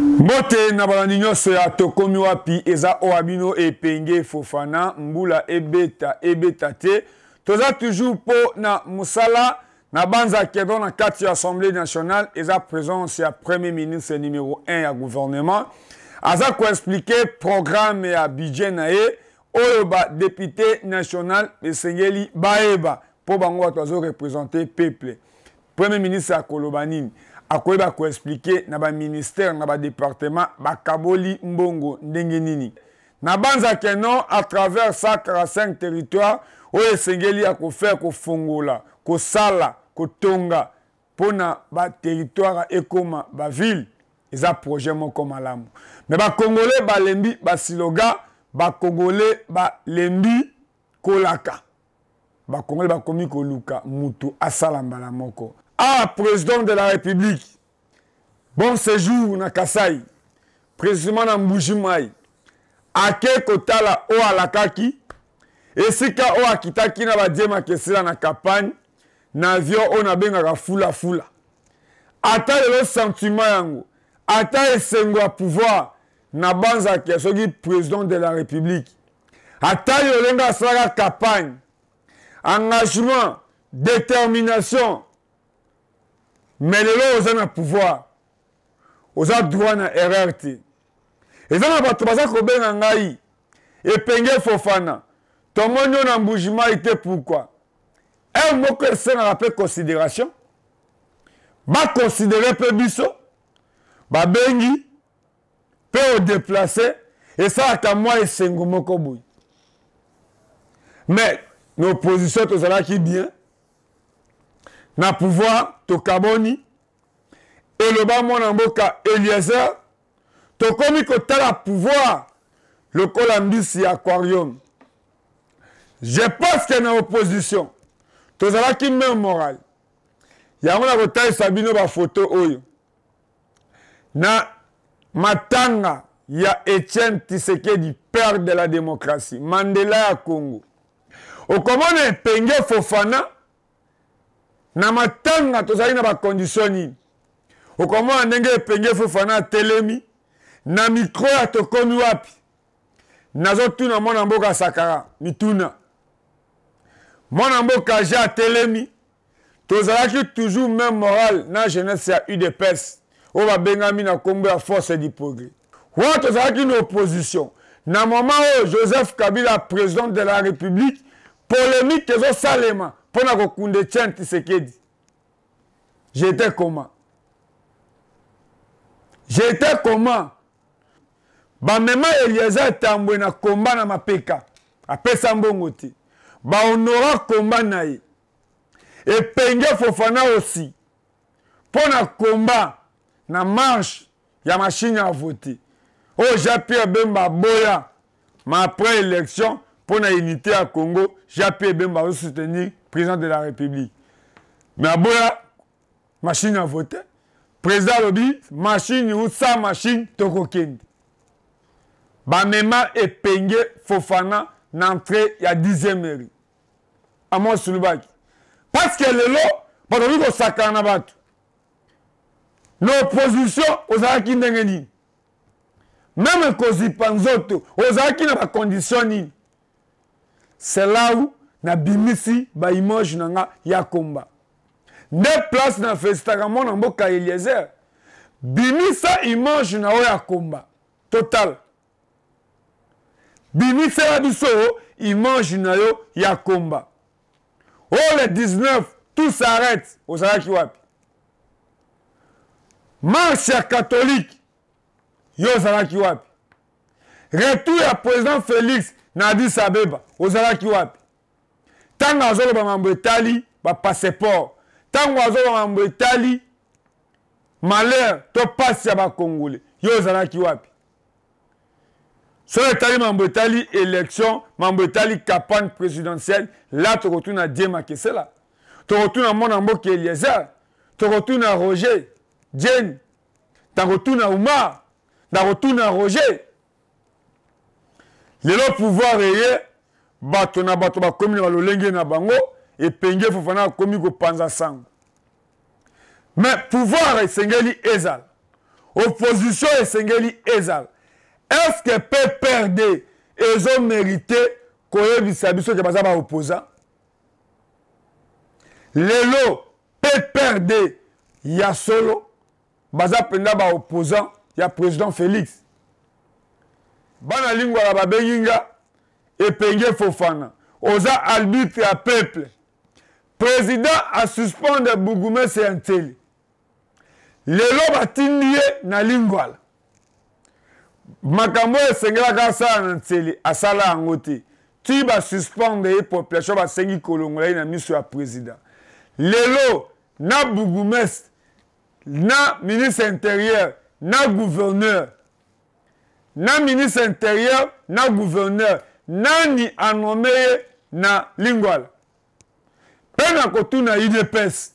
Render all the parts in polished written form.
Mbote na balandi nyonso ya tokomi wapi eza oabino epenge Fofana mbula ebeta te toza toujours po na musala na banza kedo na kati ya Assemblée nationale eza présence ya premier ministre numéro 1 ya gouvernement aza ko expliquer programme ya budget na ye oyo ba député national esengeli baeba po bango bato représenter peuple. Premier ministre akoloba nini akoyeba ko expliquer na ba ministère na ba département bakaboli mbongo ndenge nini na banza keno à travers 145 territoires oyo esengeli ako faire ko fongola ko sala ko tonga pona ba territoire ekoma ba ville eza projet moko malamu mais ba congolais ba lembi ba siloga ba congolais ba lembi kolaka ba congolais ba komi koluka mutu asala mbala moko. Ah, président de la République, bon séjour na Kasai, président na Mbujimai, ake kotala o alakaki, esika o akitaki na badiema kesila na campagne, na avion o na bengaka fula. Ata le sentiment yango, ata esengo ya pouvoir na banza ke soki président de la République. Ata yolenga sala campagne, engagement, détermination. Mais les gens ont un pouvoir. Ils ont droit à RRT. Ils ont un bateau qui est et Penge Fofana. Ton monde en bougement était pourquoi? Un mot que c'est un rappel considération. Va considérer peu biso. Va bengi. Peut déplacer. Et ça, à moi, et c'est un mot. Mais nos positions, tout ça qui bien. Na pouvoir to kaboni et le bas mon amboka Eliezer to komi ko tala pouvoir le colambisi aquarium. Je pense que na opposition to zala ki même moral ya ngona ko tala sabino ba photo oyo na matanga ya Etienne Tshisekedi père de la démocratie Mandela ya Congo o komone Penge Fofana na matanga tozali na ba conditions o comment ndenge Penge Fofana telemi na micro ya tokomi wapi nazo tuna mwana mboka Sakara mituna mwana mboka ja telemi tozalaki toujours même moral na jeunesse ya UDPS o ba bengami na kombo ya force du progrès wa tozalaki une opposition na moment où Joseph Kabila président de la République polémique ezo salema pona ko kunde Etienne Tshisekedi. J'étais comment? Ba mema Eliezer tambwe na komba na mapeka. Apesa mbongo te. Ba honora komba na ye. Et Penge Fofana aussi. Pona komba na marche ya machine à voter. Oh Jean-Pierre Bemba boya. Mais après élection pona unité à Congo, Jean-Pierre Bemba va soutenir président de la République. Mais à boya machine à voter. Président Lobi, machine ou sans machine, toko kendi. Bamema et Penge Fofana n'entrée il y a 10e mairie. À moi Sulubaki. Parce que le lot, pendant que sakana batu. L'opposition aux Araki Ndengeni. Même Kozi Panzoto, aux Araki n'a pas conditionné. C'est là où na bimisi ba image nanga ya komba. Ne place na festaka mona mboka Eliezer. Bimisa image na ya komba. Total. Bimisa la biso image na yo ya komba. Oh le 19, tout s'arrête. Ozalaki wapi. Marche ya catholique. Yo ozalaki wapi. Retour ya président Félix na Addis Abeba. Ozalaki wapi. Tanga azolo ba mambo etali ba passeport. Tango azolo mambo etali malheur to passe ya ba congolais yo zalaki wapi so etali mambo etali élection mambo etali campagne présidentielle là to retourna Diema Kesela to retourna mona mboka Eliezer to retourna Roger Jen ta retourna Oumar ta retourna Roger le pouvoir eye bato na bato ba komi na lolenge na bango et Penge Fofana komi ko panza sango. Mais pouvoir esengeli ezal. opposition esengeli ezala. Est-ce que PPRD ils ont mérité koyebisa biso ke baza ba opposant? Lelo PPRD ya solo baza penda ba opposant ya président Félix. Bana lingwa la babenginga Epenge Fofana. Oza arbitre à peuple. Président a suspendre Bougumese Anteli. Lelo batindie na lingwala. Makambo esengela kasa na Anteli asala angote. Tu ba suspendre population ba sengi kolongola na miso ya président. Lelo na Bougumese na ministre intérieur na gouverneur. Na ministre intérieur na gouverneur. Nani anome na lingwala. Pena kotuna IDPS.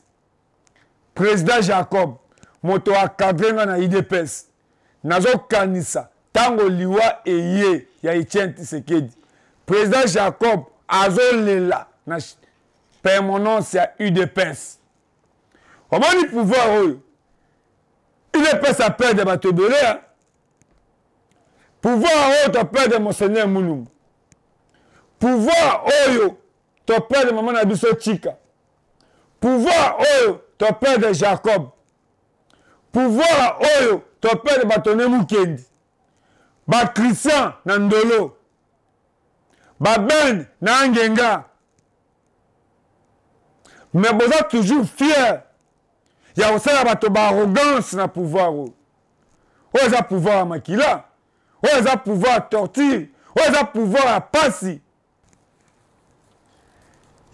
Président Jacob. Moto akadrenga na IDPS. Nazo kanisa. Tango liwa eye ya Etienne Tshisekedi. Président Jacob azo lela na permanence ya UDPS. Omoni pouvoir oyo. UDPS a peur de batobele. Pouvoir oyo to peur de Monseigneur Moulumbu. Pouvoir oyo to peur de maman na biso Chika. Pouvoir oyo to peur de Jacob. Pouvoir oyo to peur de Batone Mukendi. Ba Christian na Ndolo. Ba Ben na Ngenga. Mais vous êtes toujours fiers. Il y a aussi la arrogance na pouvoir. Vous avez pouvoir à Makila. Vous avez pouvoir à torture. Vous avez pouvoir à passer.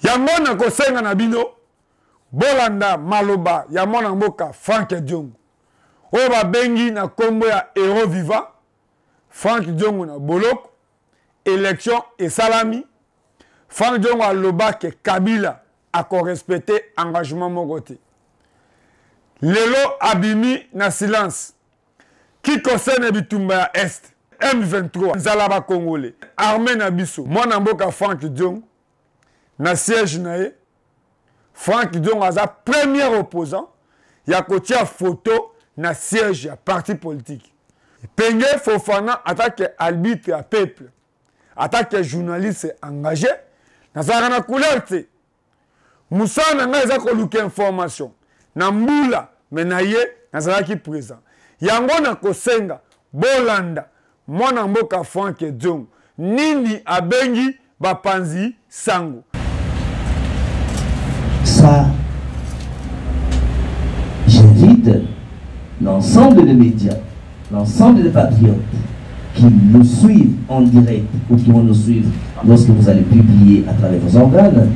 Yamona kosenga na bino bolanda maloba yamona mboka Frank Diongo oba bengi na kombo ya héros vivant Frank Diongo na boloko élection et salami Frank Diongo aloba ke Kabila a respecté engagement mokote lelo abimi na silence qui concerne bitumba ya est M23 nzalaba congolais armée na biso mwana mboka Frank Diongo na siège nae Frank Diongo aza premier opposant ya kotia photo na siège ya parti politique. Penge Fofana attaque arbitre à peuple, attaque journaliste engagé na zaka couleur te. Moussa nga eza ko luka information na mbula menaye na zaki présent. Yango na kosenga bolanda mwana mboka Frank Diongo nini abengi bapanzi sango. Ça, j'invite l'ensemble des médias, l'ensemble des patriotes qui nous suivent en direct ou qui vont nous suivre lorsque vous allez publier à travers vos organes,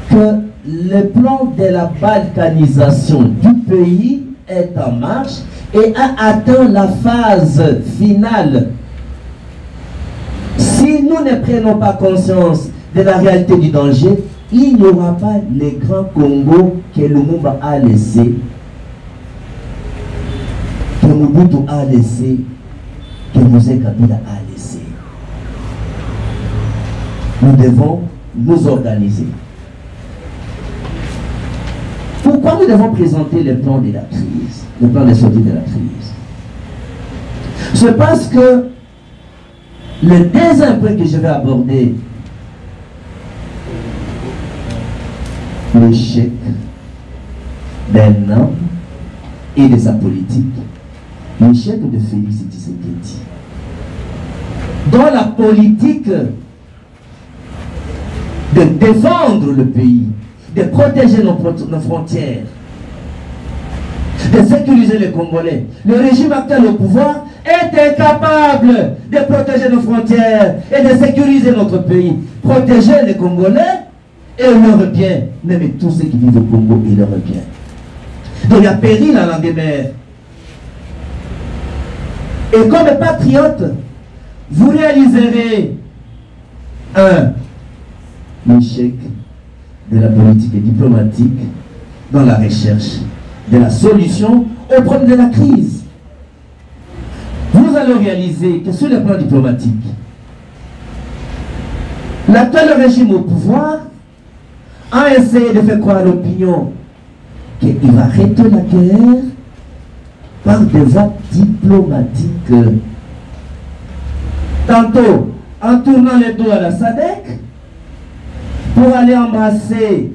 que le plan de la balkanisation du pays est en marche et a atteint la phase finale. Si nous ne prenons pas conscience de la réalité du danger, il n'y aura pas les grands Congo que Lumumba a laissé, que Mobutu a laissé, que Mosé Kabila a laissé. Nous devons nous organiser. Pourquoi nous devons présenter le plan de la crise, le plan de sortie de la crise? C'est parce que le deuxième point que je vais aborder, l'échec d'un homme et de sa politique, l'échec de Félix Tshisekedi, dans la politique de défendre le pays, de protéger nos frontières, de sécuriser les Congolais. Le régime actuel au pouvoir est incapable de protéger nos frontières et de sécuriser notre pays. Protéger les Congolais et leurs biens, même tous ceux qui vivent au Congo et leurs biens. Donc il y a péril à la mer. Et comme patriote, vous réaliserez l'échec de la politique diplomatique dans la recherche de la solution au problème de la crise. Vous allez réaliser que sur le plan diplomatique, l'actuel régime au pouvoir a essayé de faire croire à l'opinion qu'il va arrêter la guerre par des voies diplomatiques. Tantôt, en tournant les dos à la SADC, pour aller embrasser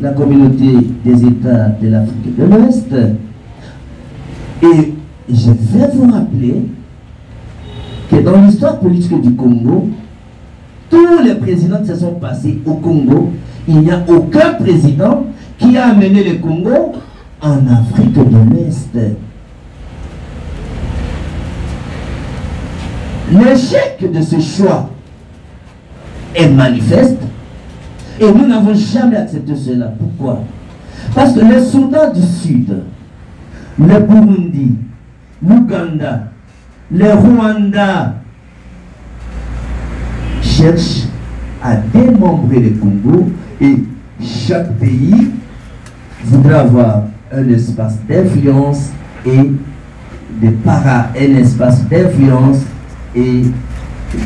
la communauté des États de l'Afrique de l'Ouest. Et je vais vous rappeler que dans l'histoire politique du Congo, tous les présidents qui se sont passés au Congo, il n'y a aucun président qui a amené le Congo en Afrique de l'Est. L'échec de ce choix est manifeste et nous n'avons jamais accepté cela. Pourquoi? Parce que les soldats du Sud, le Burundi, l'Ouganda, le Rwanda cherchent à démembrer le Congo et chaque pays voudra avoir un espace d'influence et un espace d'influence et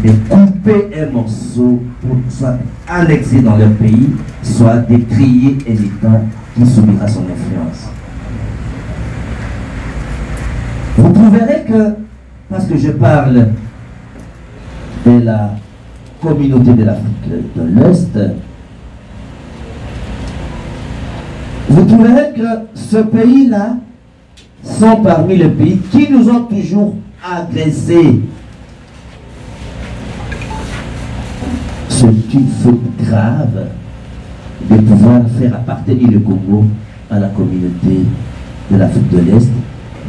de couper un morceau pour soit annexer dans leur pays, soit de créer un État qui subira son influence. Vous trouverez que, parce que je parle de la communauté de l'Afrique de l'Est, vous trouverez que ce pays-là sont parmi les pays qui nous ont toujours agressés. C'est une faute grave de pouvoir faire appartenir le Congo à la communauté de l'Afrique de l'Est,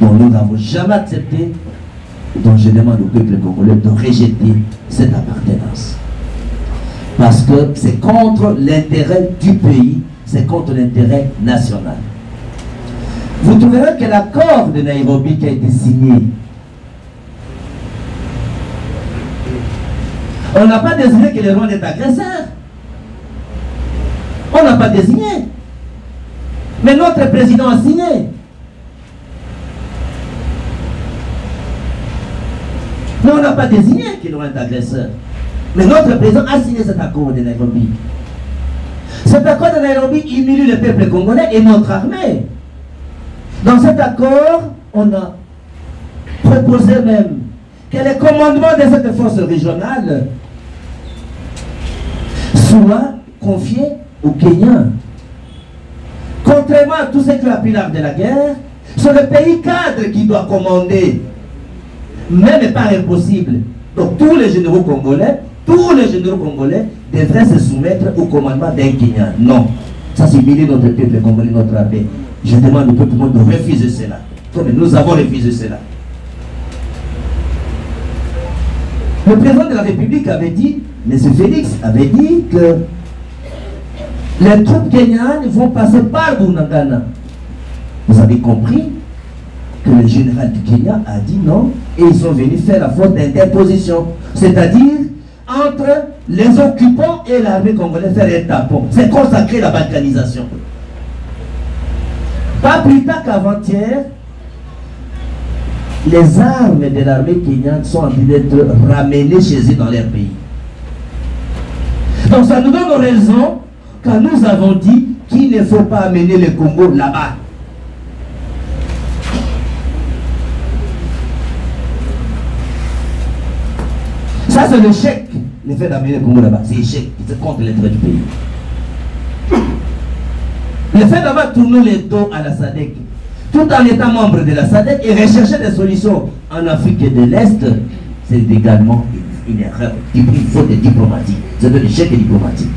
dont nous n'avons jamais accepté, dont je demande au peuple congolais de rejeter cette appartenance. Parce que c'est contre l'intérêt du pays, c'est contre l'intérêt national. Vous trouverez que l'accord de Nairobi qui a été signé, on n'a pas désigné que le Rwanda est agresseur. On n'a pas désigné. Mais notre président a signé. Mais on n'a pas désigné que le Rwanda est agresseur. Mais notre président a signé cet accord de Nairobi. Cet accord de Nairobi humilie le peuple congolais et notre armée. Dans cet accord, on a proposé même que le commandement de cette force régionale soit confié aux Kenyans. Contrairement à tous ceux qui ont appris l'art de la guerre, c'est le pays cadre qui doit commander. Même pas impossible. Donc tous les généraux congolais devraient se soumettre au commandement d'un Kenyan. Non. Ça c'est humilier notre peuple congolais, notre armée. Je demande au peuple de refuser cela. Comme nous avons refusé cela. Le président de la République avait dit, M. Félix avait dit que les troupes kenyanes vont passer par Bunagana. Vous avez compris que le général du Kenya a dit non et ils sont venus faire la faute d'interposition. C'est-à-dire entre les occupants et l'armée congolaise faire un tapon. C'est consacré la balkanisation. Pas plus tard qu'avant-hier, les armes de l'armée kenyane sont en train d'être ramenées chez eux dans leur pays. Donc ça nous donne raison quand nous avons dit qu'il ne faut pas amener le Congo là-bas. Ça c'est l'échec, le fait d'amener le Congo là-bas. C'est échec, c'est contre l'intérêt du pays. Le fait d'avoir tourné les dos à la SADC, tout en étant membre de la SADC et rechercher des solutions en Afrique de l'Est, c'est également une erreur, une faute diplomatique. C'est de l'échec diplomatique.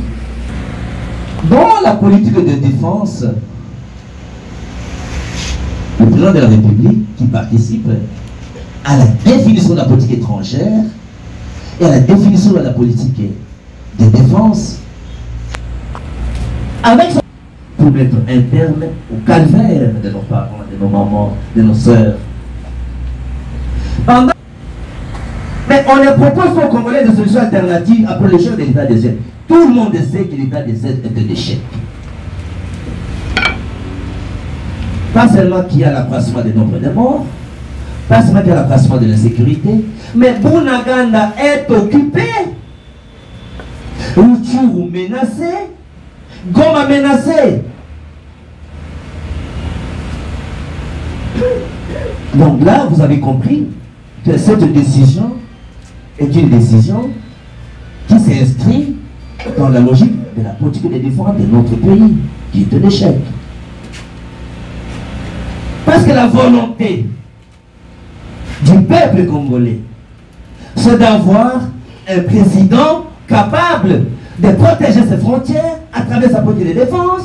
Dans la politique de défense, le président de la République qui participe à la définition de la politique étrangère et à la définition de la politique de défense, avec son pour mettre un terme au calvaire de nos parents, de nos mamans, de nos sœurs. Mais on ne propose pas aux Congolais de solutions alternatives après le choix de l'état des aides. Tout le monde sait que l'état des aides est un échec. Pas seulement qu'il y a l'accroissement du nombre de morts, pas seulement qu'il y a l'accroissement de l'insécurité, mais Bunagana est occupé. Rutshuru menacé, Goma menacé. Donc là, vous avez compris que cette décision est une décision qui s'inscrit dans la logique de la politique de défense de notre pays, qui est un échec. Parce que la volonté du peuple congolais, c'est d'avoir un président capable de protéger ses frontières à travers sa politique de défense,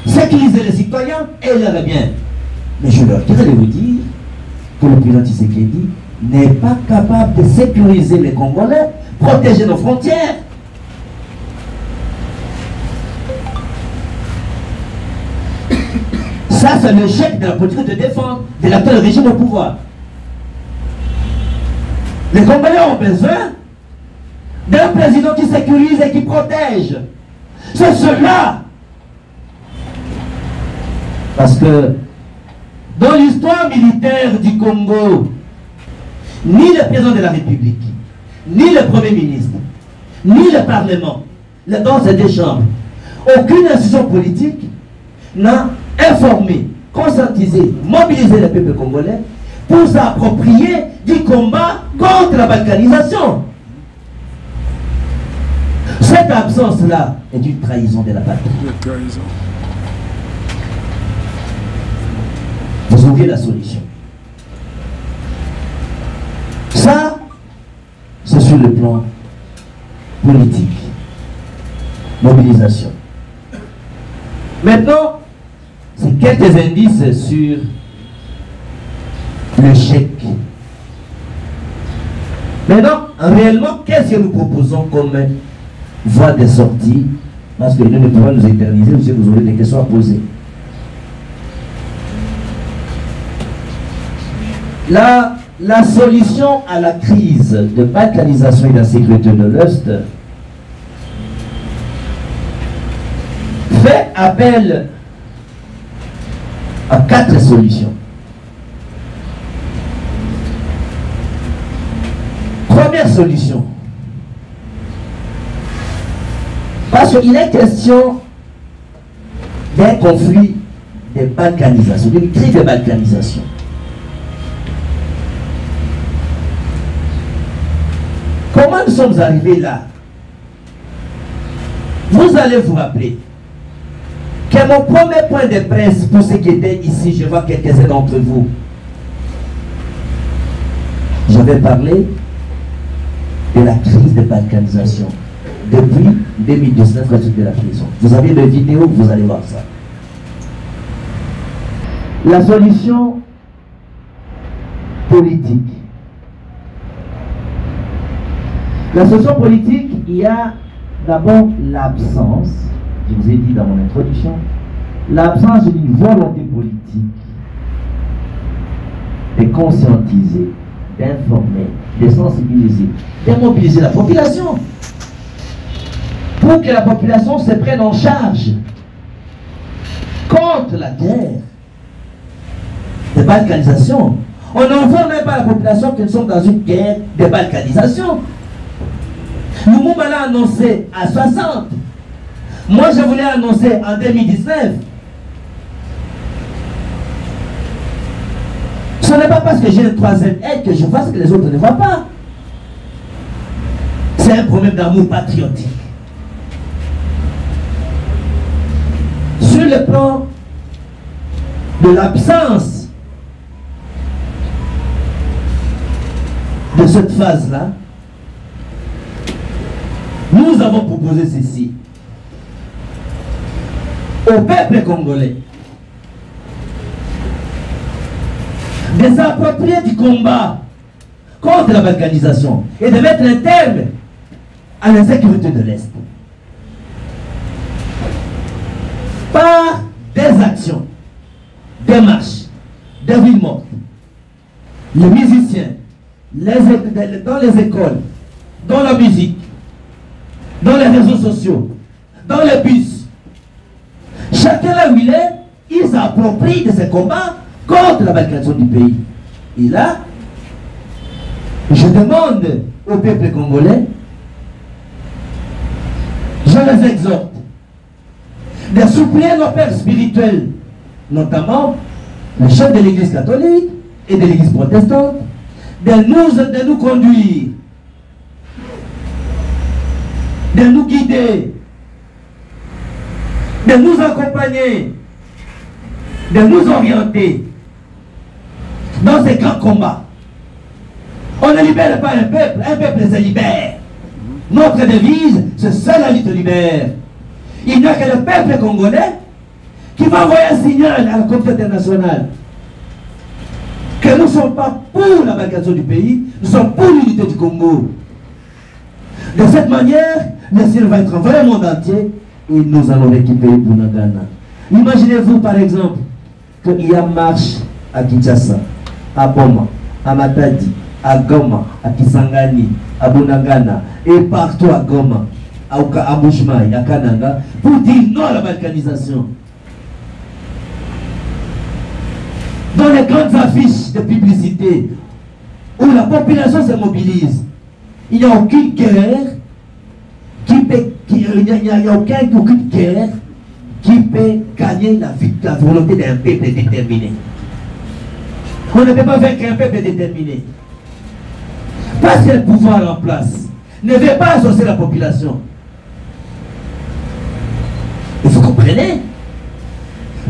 sécuriser les citoyens et leur bien. Mais je leur dirais de vous dire que le président Tshisekedi n'est pas capable de sécuriser les Congolais, protéger nos frontières. Ça, c'est l'échec de la politique de défense de l'actuel régime au pouvoir. Les Congolais ont besoin d'un président qui sécurise et qui protège. C'est cela. Parce que dans l'histoire militaire du Congo, ni le président de la République, ni le Premier ministre, ni le Parlement, dans ces deux chambres, aucune institution politique n'a informé, conscientisé, mobilisé le peuple congolais pour s'approprier du combat contre la balkanisation. Cette absence-là est une trahison de la patrie. Vous ouvrez la solution. Ça, c'est sur le plan politique. Mobilisation. Maintenant, c'est quelques indices sur le chèque. Maintenant, réellement, qu'est-ce que nous proposons comme voie de sortie? Parce que nous ne pouvons nous éterniser, parce que vous aurez des questions à poser. La solution à la crise de balkanisation et d'insécurité de l'Est fait appel à 4 solutions. Première solution, parce qu'il est question d'un conflit de balkanisation, d'une crise de balkanisation. Comment nous sommes arrivés là? Vous allez vous rappeler que mon premier point de presse pour ceux qui étaient ici, je vois quelques-uns d'entre vous, j'avais parlé de la crise de balkanisation depuis 2019 de la prison. Vous avez des vidéos, vous allez voir ça. La solution politique. La solution politique, il y a d'abord l'absence, je vous ai dit dans mon introduction, l'absence d'une volonté politique de conscientiser, d'informer, de sensibiliser, de mobiliser la population pour que la population se prenne en charge contre la guerre de balkanisation. On n'informe même pas la population que nous sommes dans une guerre de balkanisation. Lumumba l'a annoncé à 60. Moi, je voulais annoncer en 2019. Ce n'est pas parce que j'ai le troisième aide que je vois ce que les autres ne voient pas. C'est un problème d'amour patriotique. Sur le plan de l'absence de cette phase-là, nous avons proposé ceci au peuple congolais de s'approprier du combat contre la balkanisation et de mettre un terme à l'insécurité de l'Est par des actions, des marches, des villes mortes. Les musiciens, dans les écoles, dans la musique, dans les réseaux sociaux, dans les bus. Chacun là où il est, il s'approprie de ces combats contre la balkanisation du pays. Et là, je demande au peuple congolais, je les exhorte de supplier nos pères spirituels, notamment le chef de l'église catholique et de l'Église protestante de nous conduire, de nous guider, de nous accompagner, de nous orienter dans ces grands combats. On ne libère pas un peuple se libère. Notre devise, c'est seule la lutte libère. Il n'y a que le peuple congolais qui va envoyer un signal à la communauté internationale que nous ne sommes pas pour la balkanisation du pays, nous sommes pour l'unité du Congo. De cette manière, le ciel va être envoyé au monde entier et nous allons récupérer Bunagana. Imaginez-vous par exemple qu'il y a marche à Kinshasa, à Boma, à Matadi, à Goma, à Kisangani, à Bunagana et partout à Goma, à Bushmaï, à Kananga, pour dire non à la balkanisation. Dans les grandes affiches de publicité où la population se mobilise, il n'y a aucune guerre aucune guerre qui peut gagner la volonté d'un peuple déterminé. On ne peut pas vaincre un peuple déterminé. Parce que le pouvoir en place ne veut pas associer la population. Vous comprenez?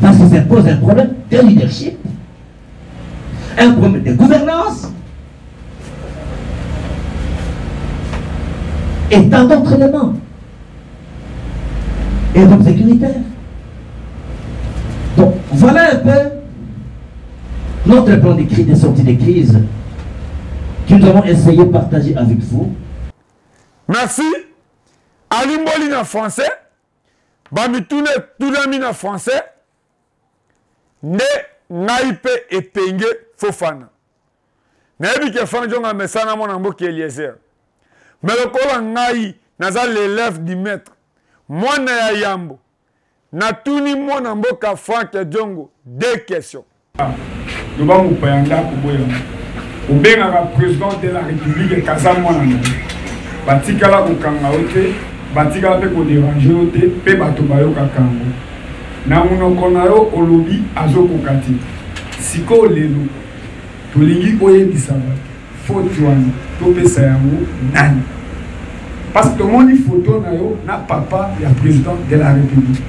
Parce que ça pose un problème de leadership, un problème de gouvernance et tant d'autres éléments. Et donc sécuritaire. Donc voilà un peu notre plan de sortie de crise que nous avons essayé de partager avec vous. Merci. Alimboli en français. Bamitune Tunami en français. Ne Naipe et Penge Fofana. Naebi ke fana jonga mesana mona mboki Eliezer. Mais le kola ngai naza l'élève du maître. Mwana ya yambo. Natuni mwana mboka Frank Djongo. Deux questions. Nous allons parler au Benga président de la République Kazamwana. Batikala ko kanga ote, batikala pe ko déranger ote, pe bato bayo kakango. Na munoko na yo olobi azokokati. Siko lelo. Tolingi oyebisa bato. Photo wana topesa yango nani. Parce que tomoni photo na yo na papa ya président de la République.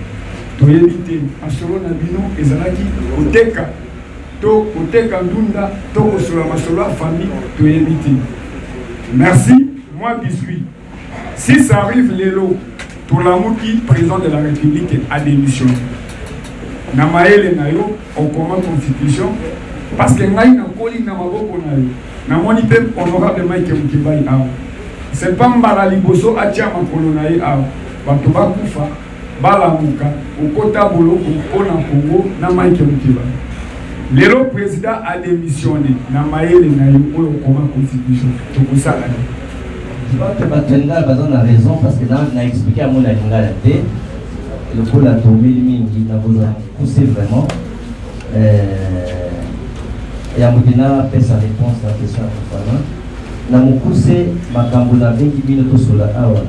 Toyebite masolo na bino ezalaki oteka. To oteka ndunda, to osola masolo a famille, toyebite. Merci, moi biscuit. Si ça arrive lelo, Tolamuki, président de la République, a démissionné. Namaele na yo, on commande constitution, parce que ngai na koli na maboko na yo. Na moni pe honorable Mike Mukibai awa. C'est pas mbala liboso atia makolo na ye awa. Bato bakufa, balamuka, okota boloko mpona Congo na Mike Mukibai. Le président a démissionné. Na maele na yo oyo koma constitution. Tokosala. Je crois que Batenga a raison parce que là on a expliqué à mon alinga la tête. Le coup la tombé mingi na vous a poussé vraiment. Et à Moudina fait sa réponse à la question à Fana. Na mukuse makambo na bengi bino to sola awa.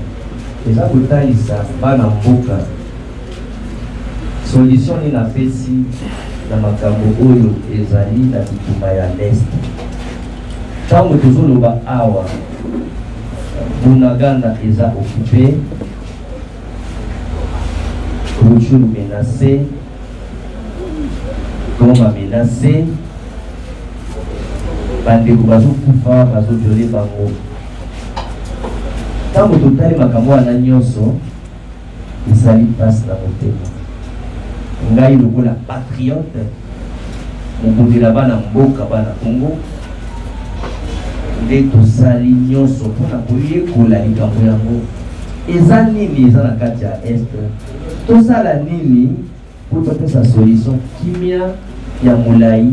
Eza kotalisa bana mboka. Solution ni na pesi na makambo oyo ezali na bitumba ya leste. Tango tozoloba awa Bunagana eza occupé, Ruchuru menacé, Goma menacé, bandeko bazokufa bazoviole bango. Tango totali makambo wana nyonso ezali mpasi na motema. Ngai lokola patriote mokundela bana mboka bana Congo nde tosali nyonso mpona koyekola likambo yango eza nini eza na kati ya este tosala nini po topesa solution kimia ya molai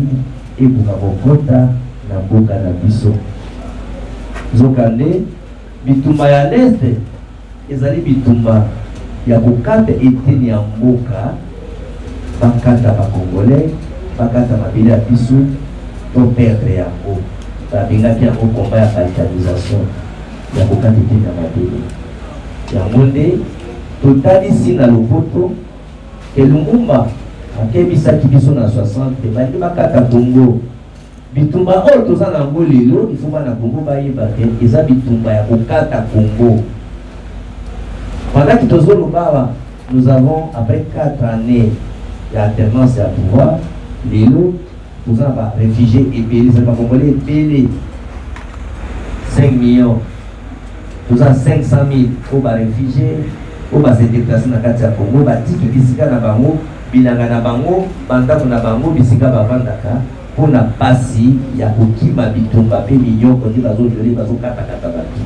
ebuka kokota na mboka na biso nzokande bitumba ya leste ezali bitumba ya kokata eteni ya mboka bakata bakongolais bakata mabele ya biso to perdre yango babengaki yango komba ya balkanisation ya kokata eteni ya mabele yango nde totalisi na lopoto ke Lumumba akebisaki biso na 60 bandi bakata Congo bitumba oyo toza nango lelo il faut bana Congo bayeba ke eza bitumba ya kokata Congo. Pendant que tozoloba nous avons après 4 années d'alternance à pouvoir lelo toza ba réfugiés ebele c'est pas congolais ebele 5 millions toza 500 000 pour ba réfugiés pour ba se déplacer na kati ya Congo ba tiki bisika na bango bilanga na bango bandako na bango bisika bavandaka pona pasi ya kokima bitumba pe million kodi bazojoli bazokatakata bato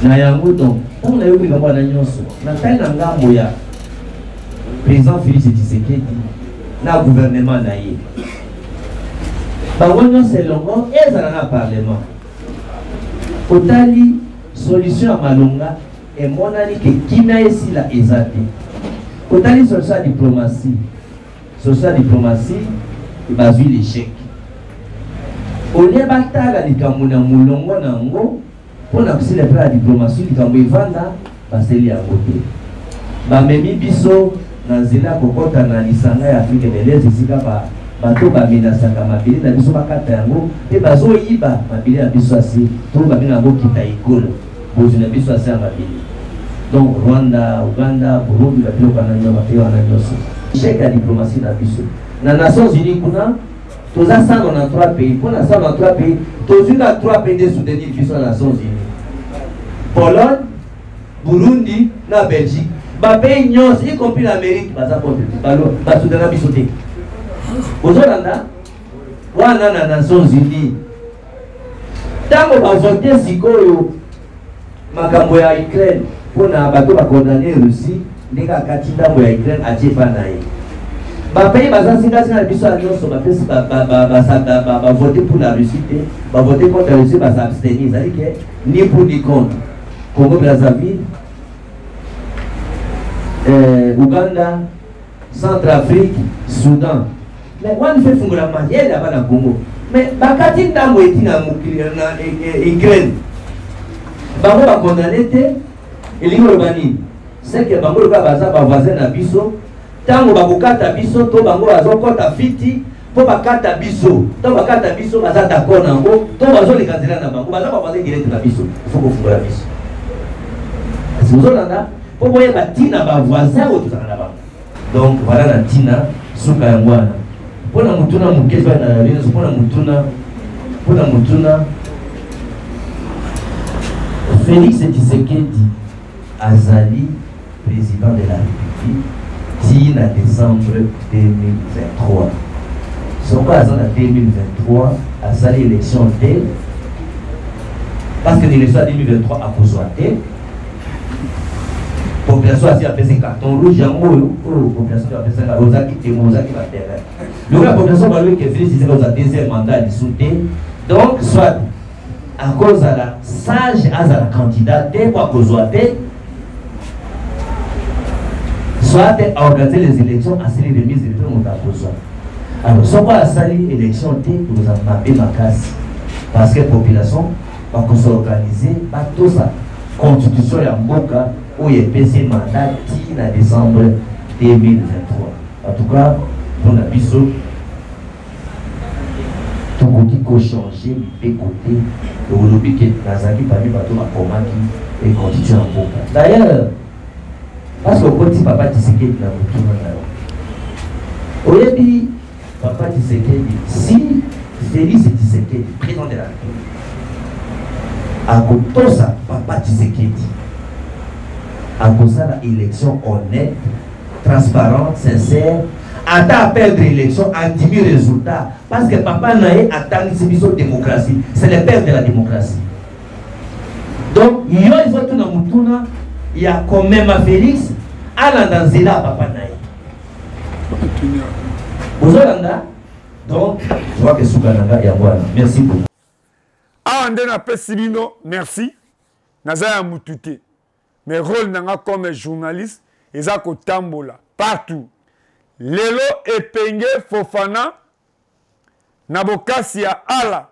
na yango donc ntango nayoki likambo wana nyonso na ntai na ngambo ya président Félix Tshisekedi na gouvernement na ye bango nyonso elongo ezala na parlement otali solution ya malonga emonani ke kimia esila eza te. Otali solution ya diplomatie bazwi l'échec olie batala likambo na mulongo nango mpona kosila mpe ya diplomatie likambo evanda baseli yango te bamemi biso na nzela ya kokɔta na lisanga ya Afrique de l'Est esika bato bamenasaka mabele na biso bakata yango mpe bazoyiba mabele ya biso asi to babenga yango kita ekolo bozwi na biso asi ya mabele. Donc Rwanda, Uganda, Burundi, la échec à la diplomatie dans les Nations Unies, tous les 193 pays, pour les 193 pays, tous les 3 pays de soutenir les Nations Unies. Pologne, Burundi, la Belgique, les pays y compris l'Amérique, ils soutenir les Nations Unies. Aux Nations Unies, tant qu'on va voter si makambo ya Ukraine pour na bato ba condamner Russie ndeka kati ndambo ya Ukraine ajepa na ye ba pays bazasinga singa biso nyonso ba pesi ba voter pour la Russie ba voter contre la Russie ba s'abstenir ça dit que ni pour ni contre Congo Brazzaville Uganda Centrafrique Soudan mais on fait fungula manière là bas na Congo mais bakati ndambo etina mukili na Ukraine bango ba condamné te elingo bani c'est que bango ka baza ba voisin na biso tango bakokata biso to bango bazokota fiti po bakata biso to bakata biso baza d'accord nango to bazoleka nzela na bango baza ba voisin direct na biso il faut kofungola biso c'est ozolanda po boye batina ba voisin o tozana na bango donc voilà la tina suka ya mwana pona mutuna mukeza na lino pona mutuna Félix Tshisekedi Azali, président de la République, dit en décembre 2023. Son cas en 2023, Azali élection d'elle, parce que l'élection 2023 a posé population a fait un carton rouge, population a fait un rosaki et mozaki va faire. Donc la population va lui que Félix Tshisekedi a deuxième mandat de soutien. Donc, soit à cause de la sage à la candidate, à cause de soit organiser les élections à ces remises de tout alors, soit à sali élection, nous avons mappé ma casse parce que la population va s'organiser, va tout ça. Constitution de Mboka, où il y a PC mandat en décembre 2023. En tout cas, pour la biseau, tout côté qu'on changer, il peut côté, le lobby qui est Nazaki parmi bateau à Komaki et constitution en Mboka. D'ailleurs, parce que quand papa Tshisekedi n'a pas tout le monde. Au début, papa Tshisekedi, si Félix Tshisekedi, président de la République, à cause de ça, papa Tshisekedi, à cause de l'élection honnête, transparente, sincère, à perdre l'élection, à 10 000 résultats, parce que papa n'a pas atteint cette démocratie, c'est le père de la démocratie. Donc, il faut tout le monde. Il y a quand même à Félix, à l'Andanzela, papa Naï. Vous avez donc, je vois que Soukananga est à moi. Merci beaucoup. Ah, on a Pessilino, merci. Nazaya Moutouté. Mes rôles comme journaliste, ils ont tambola partout. Lelo Epenge Fofana, Nabokasi ya Ala,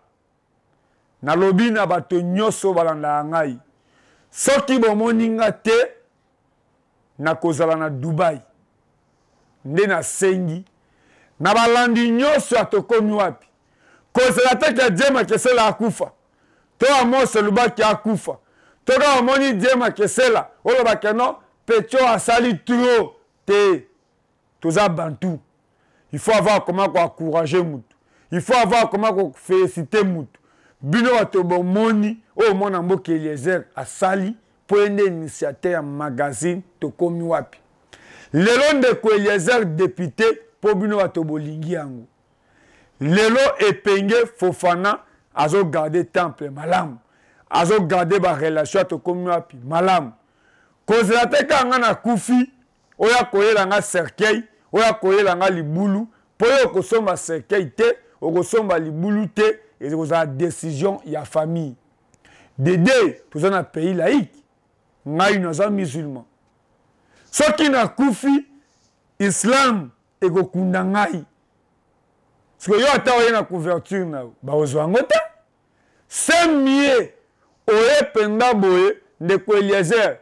Nalobi na bato nyoso balanda ngai. Soki bomoninga te na kozala na Dubai nde na sengi na balandi nyoso atokomi wapi kozela te ke Dieu makesela akufa to Amos lubaki akufa to ka omoni Dieu makesela oloba ke non Petro asali trop te toza bantu. Il faut avoir comment encourager mutu. Il faut avoir comment féliciter mutu. Bino bato bomoni o mona mboka Eliezer asali pour ende initiateur ya magazine tokomi wapi. Lelo ndeko Eliezer député pour bino bato bolingi yango. Lelo epenge Fofana azo garder temple malamu. Azo garder ba relation tokomi wapi malamu. Kozela te kanga na kufi oya koyela nga cercueil oya koyela nga libulu po yo kosomba cercueil te okosomba libulu te ekozala décision ya famille. Dede toza na pays laïque ngai naza musulman. Soki na kufi islam ekokunda ngai. Siko yo ata oye na couverture na ba ozwango te. Semie oye penda boye ndeko Eliezer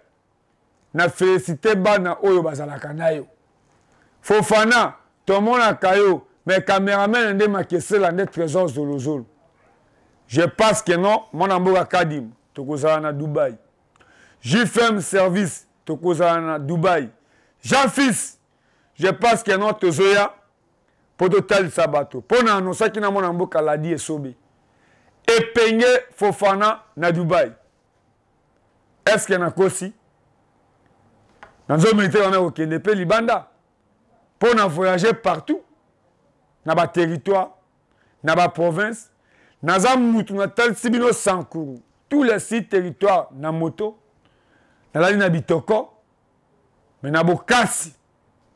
na félicité bana oyo bazalaka na yo. Fofana tomona kayo mais cameraman nde makesela nde trésor zolozolo. Je pense que non mona mboka Kadim tokozala na Dubaï. JFM service tokozala na Dubaï. Jean fils je pense que non tozoya pour total sabato. Pona annoncer ki na mona mboka Ladi esobe. Epenge Fofana na Dubaï. Est-ce que na kosi Nanzo militaire on a au Kénépe Libanda pour voyager partout dans ba territoire, dans ba province, dans un moutou na tel sibino Sankuru, tous les 6 territoires na moto, dans la ligne na Bitoko, mais na Bokasi,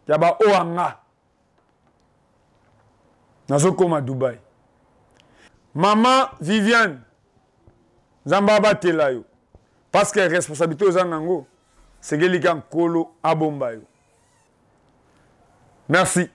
ya ba Oanga. Nazo koma Dubaï. Maman Viviane Zambaba telayo parce que responsabilité aux anango. C'est que les gens Kolo Abombayo. Merci.